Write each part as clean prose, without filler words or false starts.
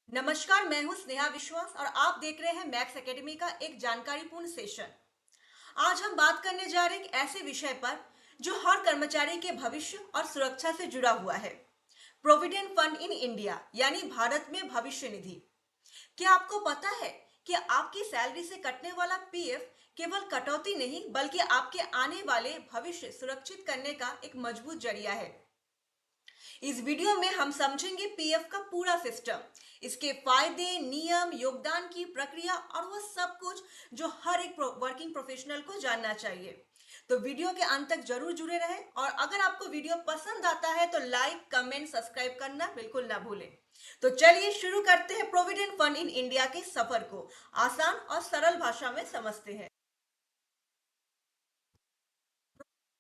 नमस्कार, मैं हूं स्नेहा विश्वास और आप देख रहे हैं मैक्स एकेडमी का एक जानकारीपूर्ण सेशन। आज हम बात करने जा रहे हैं एक ऐसे विषय पर जो हर कर्मचारी के भविष्य और सुरक्षा से जुड़ा हुआ है। प्रोविडेंट फंड इन इंडिया यानी भारत में भविष्य निधि। क्या आपको पता है कि आपकी सैलरी से कटने वाला पीएफ केवल कटौती नहीं बल्कि आपके आने वाले भविष्य सुरक्षित करने का एक मजबूत जरिया है। इस वीडियो में हम समझेंगे पीएफ का पूरा सिस्टम, इसके फायदे, नियम, योगदान की प्रक्रिया और वह सब कुछ जो हर एक वर्किंग प्रोफेशनल को जानना चाहिए। तो वीडियो के अंत तक जरूर जुड़े रहें और अगर आपको वीडियो पसंद आता है तो लाइक, कमेंट, सब्सक्राइब करना बिल्कुल ना भूलें। तो चलिए शुरू करते हैं प्रोविडेंट फंड इन इंडिया के सफर को आसान और सरल भाषा में समझते हैं।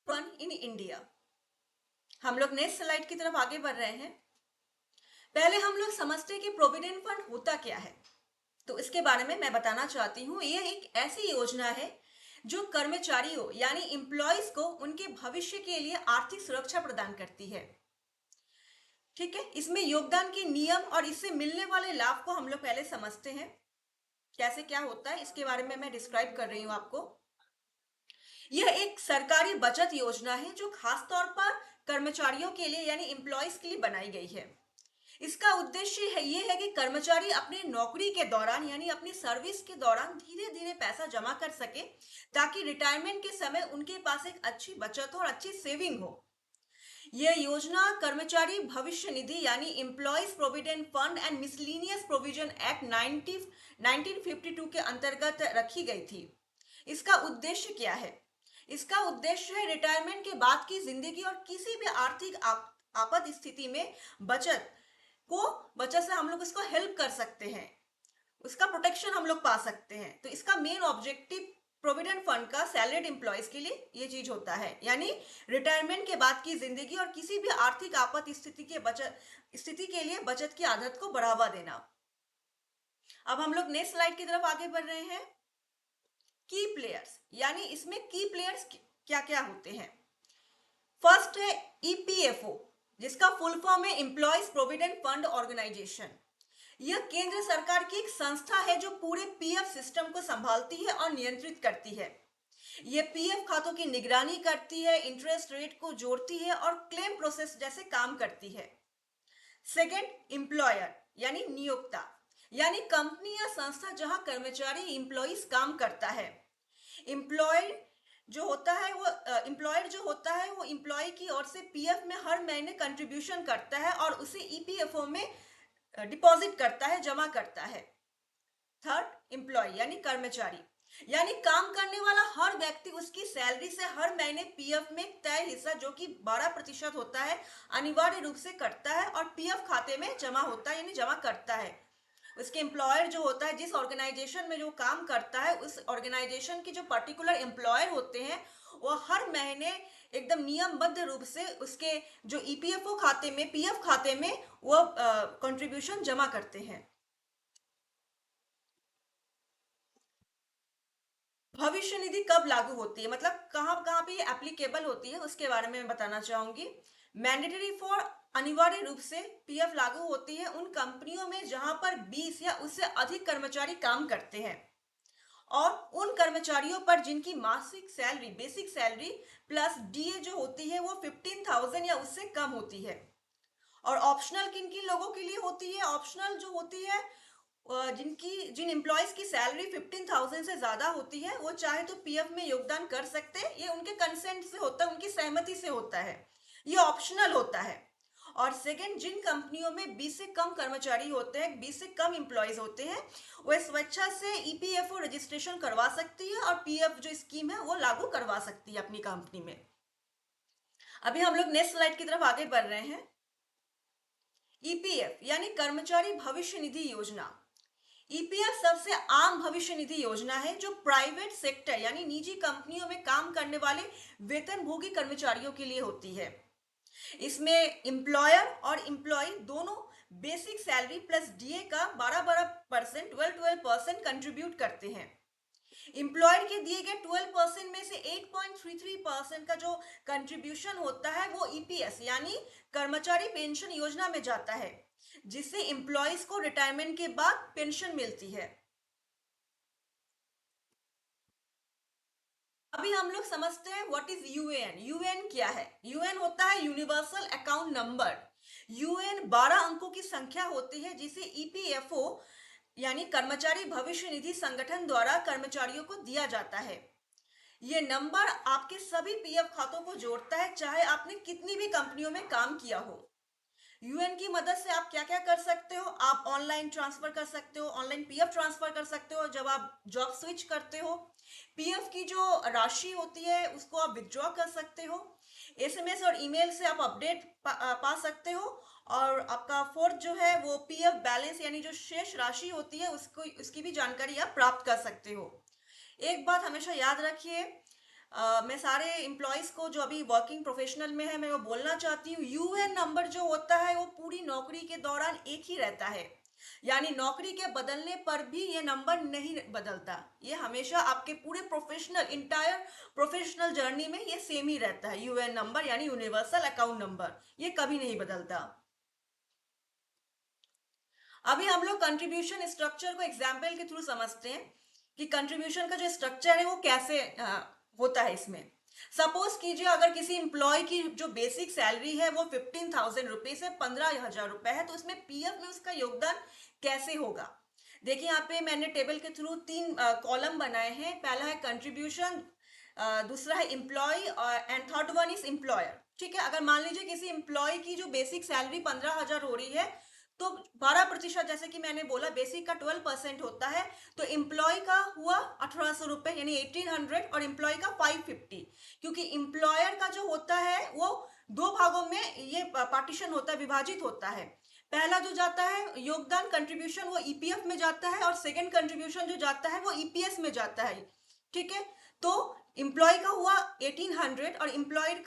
फंड इन इंडिया, हम लोग नेक्स्ट स्लाइड की तरफ आगे बढ़ रहे हैं। पहले हम लोग समझते हैं कि प्रोविडेंट फंड होता क्या है। तो इसके बारे में मैं बताना चाहती हूँ। यह एक ऐसी योजना है जो कर्मचारियों यानी एम्प्लॉयज को उनके भविष्य के लिए आर्थिक सुरक्षा प्रदान करती है। ठीक है, इसमें योगदान के नियम और इससे मिलने वाले लाभ को हम लोग पहले समझते हैं। कैसे क्या होता है इसके बारे में मैं डिस्क्राइब कर रही हूँ आपको। यह एक सरकारी बचत योजना है जो खास तौर पर कर्मचारियों के लिए यानी एम्प्लॉयज के लिए बनाई गई है। इसका उद्देश्य है ये है कि कर्मचारी अपनी नौकरी के दौरान यानी अपनी सर्विस के दौरान धीरे धीरे पैसा जमा कर सके ताकि रिटायरमेंट के समय उनके पास एक अच्छी बचत और अच्छी सेविंग हो। यह योजना कर्मचारी भविष्य निधि यानी employees provident fund and miscellaneous provision act 1952 के अंतर्गत रखी गई थी। इसका उद्देश्य क्या है? इसका उद्देश्य है रिटायरमेंट के बाद की जिंदगी और किसी भी आर्थिक आपात स्थिति में बचत से हम लोग इसको हेल्प कर सकते हैं, उसका प्रोटेक्शन हम लोग पा सकते हैं। तो इसका मेन ऑब्जेक्टिव प्रोविडेंट फंड का सैलरीड एम्प्लॉयज के लिए ये चीज होता है, यानी रिटायरमेंट के बाद की जिंदगी और किसी भी आर्थिक आपात स्थिति के लिए बचत की आदत को बढ़ावा देना। अब हम लोग नेक्स्ट स्लाइड की तरफ आगे बढ़ रहे हैं। की प्लेयर्स, यानी इसमें की प्लेयर्स क्या क्या होते हैं। फर्स्ट है ईपीएफओ, जिसका फुल फॉर्म है एम्प्लॉयज प्रोविडेंट फंड ऑर्गेनाइजेशन। यह केंद्र सरकार की एक संस्था है जो पूरे पीएफ सिस्टम को संभालती है और नियंत्रित करती है। यह पीएफ खातों की निगरानी करती है, इंटरेस्ट रेट को जोड़ती है और क्लेम प्रोसेस जैसे काम करती है। सेकंड, एम्प्लॉयर यानी नियोक्ता, यानी कंपनी या संस्था जहां कर्मचारी एम्प्लॉइज काम करता है। एम्प्लॉय जो होता है वो एम्प्लॉयर जो होता है वो एम्प्लॉय की ओर से पीएफ में हर महीने कंट्रीब्यूशन करता है और उसे ईपीएफओ में डिपॉजिट करता है, जमा करता है। थर्ड, एम्प्लॉय यानी कर्मचारी, यानी काम करने वाला हर व्यक्ति उसकी सैलरी से हर महीने पीएफ में तय हिस्सा जो कि 12% होता है अनिवार्य रूप से कटता है और पीएफ खाते में जमा होता है यानी जमा करता है। उसके एम्प्लॉयर जो होता है, जिस ऑर्गेनाइजेशन में जो काम करता है, उस ऑर्गेनाइजेशन के जो पर्टिकुलर एम्प्लॉयर होते हैं वो हर महीने एकदम नियमबद्ध रूप से उसके जो ईपीएफओ खाते में, पीएफ खाते में वो कंट्रीब्यूशन जमा करते हैं। भविष्य निधि कब लागू होती है, मतलब कहाँ कहाँ पे ये एप्लीकेबल होती है, उसके बारे में मैं बताना चाहूंगी। मैंडेटरी फॉर, अनिवार्य रूप से पीएफ लागू होती है उन कंपनियों में जहां पर 20 या उससे अधिक कर्मचारी काम करते हैं और उन कर्मचारियों पर जिनकी मासिक salary, basic salary plus DA जो होती है वो 15,000 या उससे कम होती है। और ऑप्शनल किन किन लोगों के लिए होती है? ऑप्शनल जो होती है जिन एम्प्लॉयज की सैलरी 15,000 से ज्यादा होती है वो चाहे तो पीएफ में योगदान कर सकते हैं, ये उनके कंसेंट से होता है, उनकी सहमति से होता है, ये ऑप्शनल होता है। और सेकंड, जिन कंपनियों में 20 से कम कर्मचारी होते हैं, 20 से कम एम्प्लॉयज होते हैं, वह स्वेच्छा से ईपीएफओ रजिस्ट्रेशन करवा सकती है और पीएफ जो स्कीम है वो लागू करवा सकती है अपनी कंपनी में। अभी हम लोग नेक्स्ट स्लाइड की तरफ आगे बढ़ रहे हैं। ईपीएफ यानी कर्मचारी भविष्य निधि योजना। ईपीएफ सबसे आम भविष्य निधि योजना है जो प्राइवेट सेक्टर यानी निजी कंपनियों में काम करने वाले वेतनभोगी कर्मचारियों के लिए होती है। इसमें एम्प्लॉयर और एम्प्लॉय दोनों बेसिक सैलरी प्लस डीए का 12% 12% कंट्रीब्यूट करते हैं। एम्प्लॉयर के दिए गए 12% में से 8.33% का जो कंट्रीब्यूशन होता है वो ईपीएस यानी कर्मचारी पेंशन योजना में जाता है, जिससे एम्प्लॉयज को रिटायरमेंट के बाद पेंशन मिलती है। अभी हम लोग समझते हैं व्हाट इज यूएएन। यूएएन क्या है? यूएएन होता है यूनिवर्सल अकाउंट नंबर। यूएएन 12 अंकों की संख्या होती है जिसे ईपीएफओ यानी कर्मचारी भविष्य निधि संगठन द्वारा कर्मचारियों को दिया जाता है। ये नंबर आपके सभी पीएफ खातों को जोड़ता है, चाहे आपने कितनी भी कंपनियों में काम किया हो। यूएन की मदद से आप क्या क्या कर सकते हो? आप ऑनलाइन ट्रांसफर कर सकते हो, ऑनलाइन पीएफ ट्रांसफर कर सकते हो जब आप जॉब स्विच करते हो। पीएफ की जो राशि होती है उसको आप विथड्रॉ कर सकते हो। एसएमएस और ईमेल से आप अपडेट पा सकते हो। और आपका फोर्थ जो है वो पीएफ बैलेंस यानी जो शेष राशि होती है उसको उसकी भी जानकारी आप प्राप्त कर सकते हो। एक बात हमेशा याद रखिए, मैं सारे एम्प्लॉयज को जो अभी वर्किंग प्रोफेशनल में है मैं वो बोलना चाहती हूँ, यूएन नंबर जो होता है वो पूरी नौकरी के दौरान एक ही रहता है। यानी नौकरी के बदलने पर भी ये नंबर नहीं बदलता। ये हमेशा आपके पूरे प्रोफेशनल इंटायर प्रोफेशनल जर्नी में ये सेम ही रहता है। यूएन नंबर यानी यूनिवर्सल अकाउंट नंबर, ये कभी नहीं बदलता। अभी हम लोग कंट्रीब्यूशन स्ट्रक्चर को एग्जाम्पल के थ्रू समझते हैं कि कंट्रीब्यूशन का जो स्ट्रक्चर है वो कैसे होता है। इसमें सपोज कीजिए अगर किसी एम्प्लॉय की जो बेसिक सैलरी है वो 15,000 रुपीज है, 15,000 रुपए है, तो उसमें पीएफ में उसका योगदान कैसे होगा? देखिए यहाँ पे मैंने टेबल के थ्रू 3 कॉलम बनाए हैं। पहला है कंट्रीब्यूशन, दूसरा है employ and third one is employer. ठीक है, अगर मान लीजिए किसी एम्प्लॉय की जो बेसिक सैलरी 15,000 हो रही है तो 12%, जैसे कि मैंने बोला बेसिक का 12% होता है, तो एम्प्लॉय का हुआ 1,800 रुपए यानी 1,800 और एम्प्लॉय का 550। क्योंकि एम्प्लॉयर का जो होता है वो दो भागों में ये पार्टीशन होता है, विभाजित होता है। पहला जो जाता है योगदान कंट्रीब्यूशन वो ईपीएफ में जाता है और सेकंड कंट्रीब्यूशन जो जाता है वो ईपीएस में जाता है। ठीक है, तो एम्प्लॉय का हुआ 1,800 और एम्प्लॉयर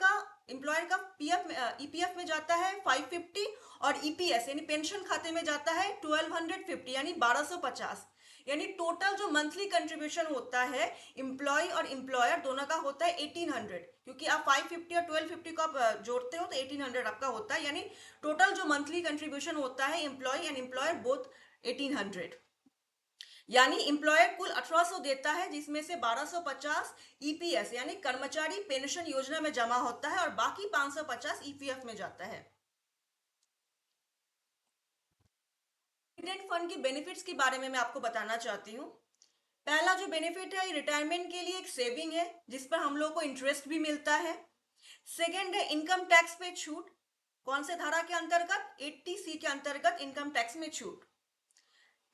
का पीएफ ईपीएफ में जाता है 550 और ईपीएस यानी पेंशन खाते में जाता है 1,250 यानी 1,250। यानी टोटल जो मंथली कंट्रीब्यूशन होता है एम्प्लॉय और एम्प्लॉयर दोनों का होता है 1,800। क्योंकि आप 550 और 1,250 को आप जोड़ते हो तो 1,800 आपका होता है। यानी टोटल जो मंथली कंट्रीब्यूशन होता है एम्प्लॉय एंड एम्प्लॉयर बोथ 1,800। यानी एम्प्लॉयर कुल 1,800 देता है जिसमें से 1,250 ईपीएस यानी कर्मचारी पेंशन योजना में जमा होता है और बाकी 550 ईपीएफ में जाता है। प्रोविडेंट फंड के बेनिफिट्स के बारे में मैं आपको बताना चाहती हूँ। पहला जो बेनिफिट है रिटायरमेंट के लिए एक सेविंग है जिस पर हम लोग को इंटरेस्ट भी मिलता है। सेकेंड है इनकम टैक्स पे छूट। कौन से धारा के अंतर्गत? 80C के अंतर्गत इनकम टैक्स में छूट।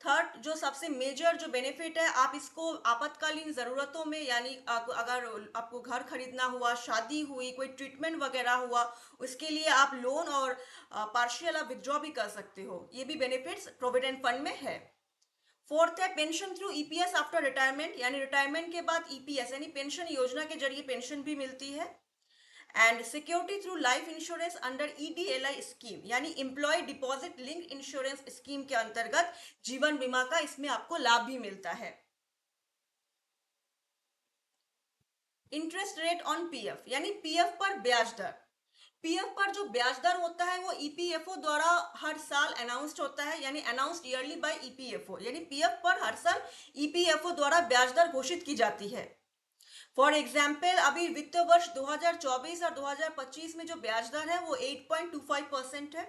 थर्ड जो सबसे मेजर जो बेनिफिट है, आप इसको आपातकालीन जरूरतों में यानी अगर आपको घर खरीदना हुआ, शादी हुई, कोई ट्रीटमेंट वगैरह हुआ, उसके लिए आप लोन और पार्शियल आप विथड्रॉ भी कर सकते हो। ये भी बेनिफिट्स प्रोविडेंट फंड में है। फोर्थ है pension through EPS after retirement, यानी रिटायरमेंट के बाद ईपीएस यानी पेंशन योजना के जरिए पेंशन भी मिलती है। And security through life insurance under EDLI scheme यानी employ deposit link insurance scheme के अंतर्गत जीवन बीमा का इसमें आपको लाभ भी मिलता है। इंटरेस्ट रेट ऑन पीएफ यानी पीएफ पर ब्याज दर। पीएफ पर जो ब्याज दर होता है वो ईपीएफओ द्वारा हर साल अनाउंस्ड होता है, यानी अनाउंस्ड ईयरली बाय ईपीएफओ, यानी पीएफ पर हर साल ईपीएफओ द्वारा ब्याज दर घोषित की जाती है। फॉर एग्जाम्पल अभी वित्त वर्ष 2024 और 2025 में जो ब्याज दर है वो 8.25% है।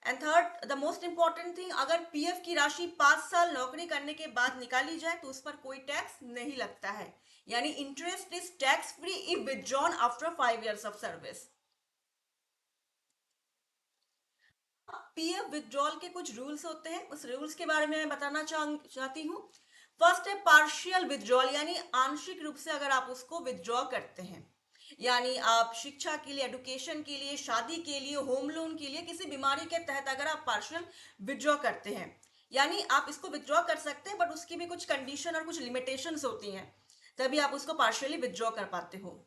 And third the most important thing, अगर पीएफ की राशि 5 साल नौकरी करने के बाद निकाली जाए तो उस पर कोई टैक्स नहीं लगता है, यानी interest is tax free if withdrawn after 5 years of service. PF withdrawal के कुछ रूल्स होते हैं, उस रूल्स के बारे में मैं बताना चाहती हूँ। फर्स्ट है पार्शियल विथड्रॉल, यानी आंशिक रूप से अगर आप उसको विथड्रॉ करते हैं, यानी आप शिक्षा के लिए, एडुकेशन के लिए, शादी के लिए, होम लोन के लिए, किसी बीमारी के तहत अगर आप पार्शियल विथड्रॉ करते हैं, यानी आप इसको विथड्रॉ कर सकते हैं बट उसकी भी कुछ कंडीशन और कुछ लिमिटेशंस होती हैं, तभी आप उसको पार्शियली विथड्रॉ कर पाते हो।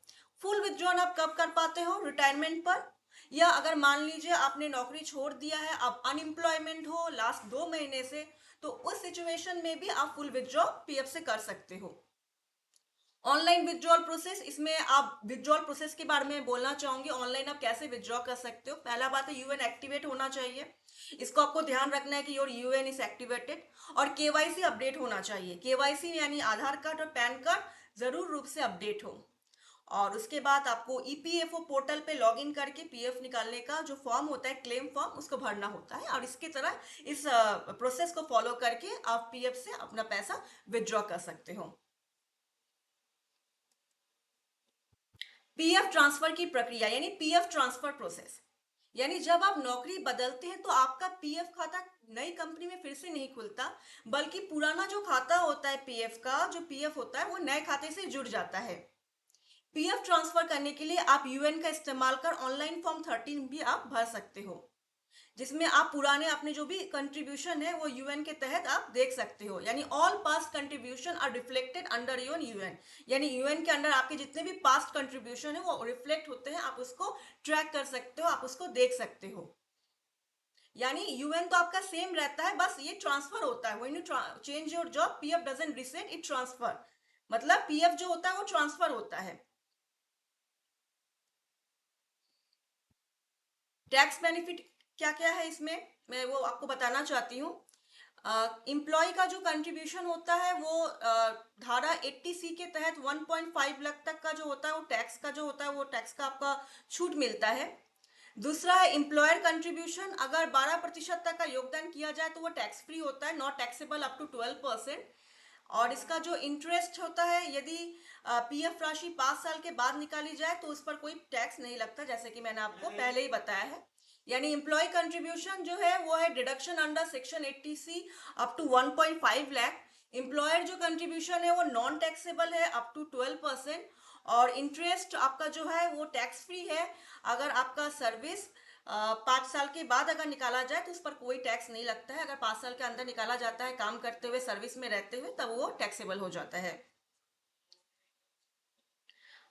फुल विथड्रॉल आप कब कर पाते हो? रिटायरमेंट पर, या अगर मान लीजिए आपने नौकरी छोड़ दिया है, आप अनएम्प्लॉयमेंट हो लास्ट 2 महीने से, तो उस सिचुएशन में भी आप फुल विथड्रॉ पीएफ से कर सकते हो। ऑनलाइन विथड्रॉल प्रोसेस, इसमें आप विथड्रॉल प्रोसेस के बारे में बोलना चाहूंगी। ऑनलाइन आप कैसे विथड्रॉ कर सकते हो। पहला बात है यूएन एक्टिवेट होना चाहिए, इसको आपको ध्यान रखना है कि योर यूएन इज एक्टिवेटेड। और केवाईसी अपडेट होना चाहिए। केवाईसी यानी आधार कार्ड और पैन कार्ड जरूर रूप से अपडेट हो। और उसके बाद आपको ईपीएफओ पोर्टल पे लॉगिन करके पीएफ निकालने का जो फॉर्म होता है, क्लेम फॉर्म, उसको भरना होता है। और इसकी तरह इस प्रोसेस को फॉलो करके आप पीएफ से अपना पैसा विथड्रॉ कर सकते हो। पीएफ ट्रांसफर की प्रक्रिया यानी पीएफ ट्रांसफर प्रोसेस, यानी जब आप नौकरी बदलते हैं तो आपका पीएफ खाता नई कंपनी में फिर से नहीं खुलता, बल्कि पुराना जो खाता होता है पीएफ का, जो पीएफ होता है वो नए खाते से जुड़ जाता है। पीएफ ट्रांसफर करने के लिए आप यूएन का इस्तेमाल कर ऑनलाइन फॉर्म 13 भी आप भर सकते हो, जिसमें आप पुराने अपने जो भी कंट्रीब्यूशन है वो यूएन के तहत आप देख सकते हो। यानी all past contribution are reflected under your UN, यानी यूएन के अंडर आपके जितने भी पास्ट कंट्रीब्यूशन है वो रिफ्लेक्ट होते हैं। आप उसको ट्रैक कर सकते हो, आप उसको देख सकते हो। यानी यूएन तो आपका सेम रहता है, बस ये ट्रांसफर होता है। When you change your job, PF doesn't reset, it transfer, मतलब पीएफ जो होता है वो ट्रांसफर होता है। टैक्स बेनिफिट क्या क्या है इसमें, मैं वो आपको बताना चाहती हूँ। एम्प्लॉय का जो कंट्रीब्यूशन होता है वो धारा 80C के तहत 1.5 लाख तक का जो होता है वो टैक्स का जो होता है वो टैक्स का आपका छूट मिलता है। दूसरा है एम्प्लॉयर कंट्रीब्यूशन, अगर 12% तक का योगदान किया जाए तो वो टैक्स फ्री होता है, नॉट टैक्सेबल अप टू 12%। और इसका जो इंटरेस्ट होता है, यदि पीएफ राशि 5 साल के बाद निकाली जाए तो उस पर कोई टैक्स नहीं लगता, जैसे कि मैंने आपको पहले ही बताया है। यानी एम्प्लॉय कंट्रीब्यूशन जो है वो है deduction under section 80C up to 1.5 lakh. Employer जो कंट्रीब्यूशन है वो नॉन टैक्सेबल है अप टू 12%। और इंटरेस्ट आपका जो है वो टैक्स फ्री है। अगर आपका सर्विस 5 साल के बाद अगर निकाला जाए तो उस पर कोई टैक्स नहीं लगता है। अगर 5 साल के अंदर निकाला जाता है काम करते हुए, सर्विस में रहते हुए, तब वो टैक्सेबल हो जाता है।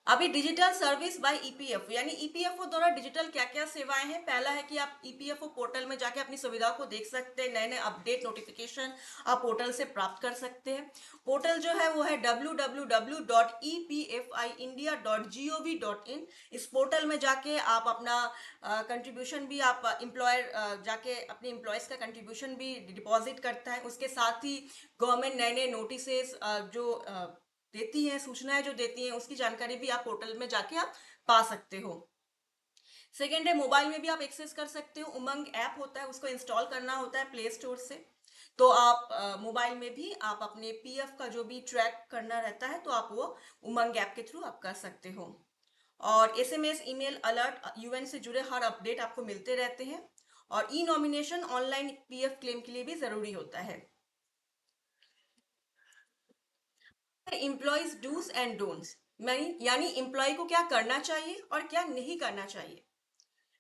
अभी डिजिटल सर्विस बाय ईपीएफओ, यानी ईपीएफओ द्वारा डिजिटल क्या क्या सेवाएं हैं। पहला है कि आप ईपीएफओ पोर्टल में जाके अपनी सुविधा को देख सकते हैं, नए नए अपडेट नोटिफिकेशन आप पोर्टल से प्राप्त कर सकते हैं। पोर्टल जो है वो है www.epifindia.gov.in। इस पोर्टल में जाके आप अपना कंट्रीब्यूशन भी, आप एम्प्लॉयर जाके अपने एम्प्लॉयज का कंट्रीब्यूशन भी डिपॉजिट करता है। उसके साथ ही गवर्नमेंट नए नए नोटिसेस जो देती हैं, सूचनाएं जो देती हैं, उसकी जानकारी भी आप पोर्टल में जाके आप पा सकते हो। सेकेंड है मोबाइल में भी आप एक्सेस कर सकते हो। उमंग ऐप होता है, उसको इंस्टॉल करना होता है प्ले स्टोर से। तो आप मोबाइल में भी आप अपने पीएफ का जो भी ट्रैक करना रहता है तो आप वो उमंग ऐप के थ्रू आप कर सकते हो। और एसएमएस, ईमेल अलर्ट, यूएन से जुड़े हर अपडेट आपको मिलते रहते हैं। और ई नॉमिनेशन ऑनलाइन पीएफ क्लेम के लिए भी जरूरी होता है। एम्प्लॉयज डूज एंड डोंट्स, यानी एम्प्लॉय को क्या करना चाहिए और क्या नहीं करना चाहिए।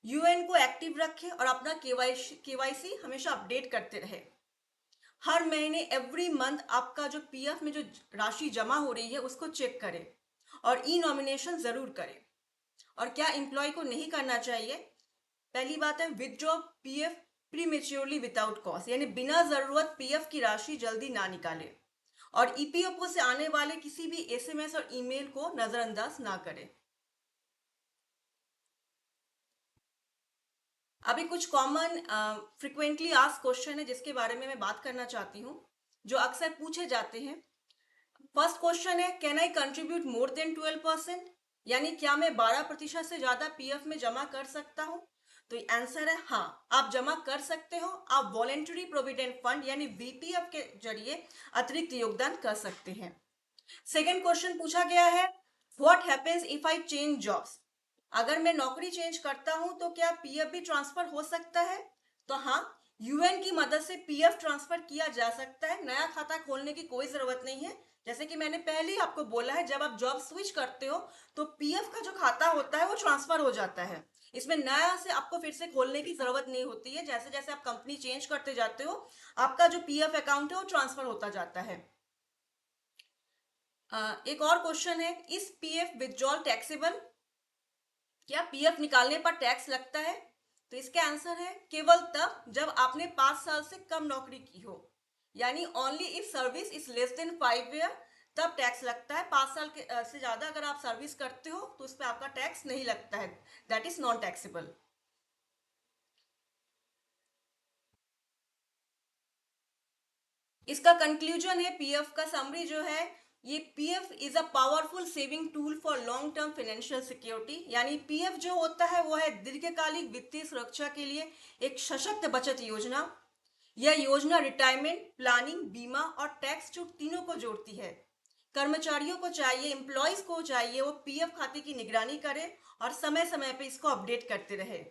यूएन को एक्टिव रखें और अपना केवाईसी हमेशा अपडेट करते रहे। हर महीने एवरी मंथ आपका जो पीएफ में जो राशि जमा हो रही है उसको चेक करें और ई नॉमिनेशन जरूर करें। और क्या एम्प्लॉय को नहीं करना चाहिए, पहली बात है withdraw PF prematurely without cause, यानी बिना जरूरत पीएफ की राशि जल्दी ना निकाले। और ईपीएफओ से आने वाले किसी भी एसएमएस और ईमेल को नजरअंदाज ना करें। अभी कुछ कॉमन फ्रिक्वेंटली आस्क्ड क्वेश्चन है जिसके बारे में मैं बात करना चाहती हूँ, जो अक्सर पूछे जाते हैं। फर्स्ट क्वेश्चन है, can I contribute more than 12%, यानी क्या मैं 12% से ज्यादा पीएफ में जमा कर सकता हूँ। तो आंसर है हाँ, आप जमा कर सकते हो। आप वॉलेंटरी प्रोविडेंट फंड यानी वीपीएफ के जरिए अतिरिक्त योगदान कर सकते हैं। सेकेंड क्वेश्चन पूछा गया है, what happens if I change jobs, अगर मैं नौकरी चेंज करता हूं तो क्या पीएफ भी ट्रांसफर हो सकता है। तो हाँ, यूएन की मदद से पीएफ ट्रांसफर किया जा सकता है। नया खाता खोलने की कोई जरूरत नहीं है। जैसे कि मैंने पहले ही आपको बोला है, जब आप जॉब स्विच करते हो तो पीएफ का जो खाता होता है वो ट्रांसफर हो जाता है। इसमें नया से आपको फिर से खोलने की जरूरत नहीं होती है। जैसे जैसे आप कंपनी चेंज करते जाते हो, आपका जो पीएफ अकाउंट है वो ट्रांसफर होता जाता है। एक और क्वेश्चन है, इस पीएफ विथड्रॉल टैक्सेबल, क्या पीएफ निकालने पर टैक्स लगता है। तो इसका आंसर है केवल तब जब आपने 5 साल से कम नौकरी की हो, यानी only if service is less than 5 year, तब टैक्स लगता है। 5 साल के से ज्यादा अगर आप सर्विस करते हो तो उस पर आपका टैक्स नहीं लगता है, दैट इज नॉन टैक्सेबल। इसका कंक्लूजन है, पीएफ का समरी जो है, ये PF is a powerful saving tool for long term financial security. यानी पीएफ जो होता है वो है दीर्घकालिक वित्तीय सुरक्षा के लिए एक सशक्त बचत योजना। यह योजना रिटायरमेंट प्लानिंग, बीमा और टैक्स छूट तीनों को जोड़ती है। कर्मचारियों को चाहिए, एम्प्लॉयज को चाहिए, वो पीएफ खाते की निगरानी करे और समय समय पे इसको अपडेट करते रहे।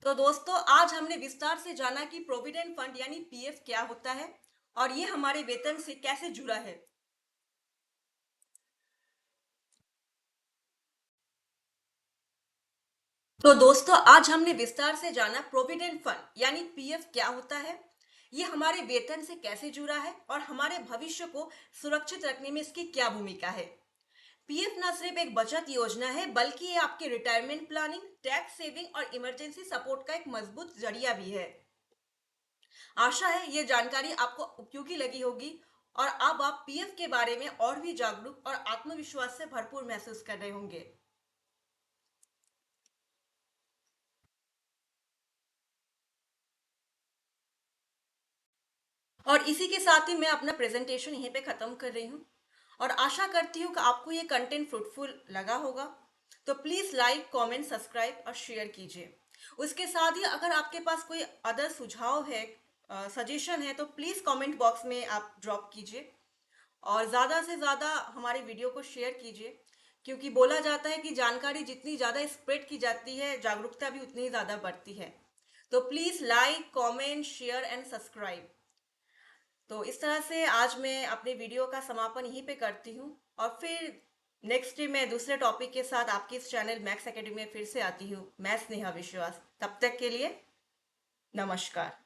तो दोस्तों, आज हमने विस्तार से जाना कि प्रोविडेंट फंड यानी पीएफ क्या होता है और ये हमारे वेतन से कैसे जुड़ा है। तो दोस्तों, आज हमने विस्तार से जाना प्रोविडेंट फंड यानी पीएफ क्या होता है, ये हमारे वेतन से कैसे जुड़ा है और हमारे भविष्य को सुरक्षित रखने में इसकी क्या भूमिका है। पीएफ न सिर्फ एक बचत योजना है, बल्कि ये आपके रिटायरमेंट प्लानिंग, टैक्स सेविंग और इमरजेंसी सपोर्ट का एक मजबूत जरिया भी है। आशा है ये जानकारी आपको उपयोगी लगी होगी और अब आप पीएफ के बारे में और भी जागरूक और आत्मविश्वास से भरपूर महसूस कर रहे होंगे। और इसी के साथ ही मैं अपना प्रेजेंटेशन यहीं पे खत्म कर रही हूँ और आशा करती हूँ कि आपको ये कंटेंट फ्रूटफुल लगा होगा। तो प्लीज लाइक, कमेंट, सब्सक्राइब और शेयर कीजिए। उसके साथ ही अगर आपके पास कोई अदर सुझाव है, सजेशन है, तो प्लीज कमेंट बॉक्स में आप ड्रॉप कीजिए और ज़्यादा से ज़्यादा हमारे वीडियो को शेयर कीजिए, क्योंकि बोला जाता है कि जानकारी जितनी ज़्यादा स्प्रेड की जाती है, जागरूकता भी उतनी ही ज़्यादा बढ़ती है। तो please like, comment, share and subscribe. तो इस तरह से आज मैं अपने वीडियो का समापन यहीं पे करती हूँ और फिर नेक्स्ट डे मैं दूसरे टॉपिक के साथ आपके इस चैनल मैथ्स एकेडमी में फिर से आती हूँ। मैं स्नेहा विश्वास। तब तक के लिए नमस्कार।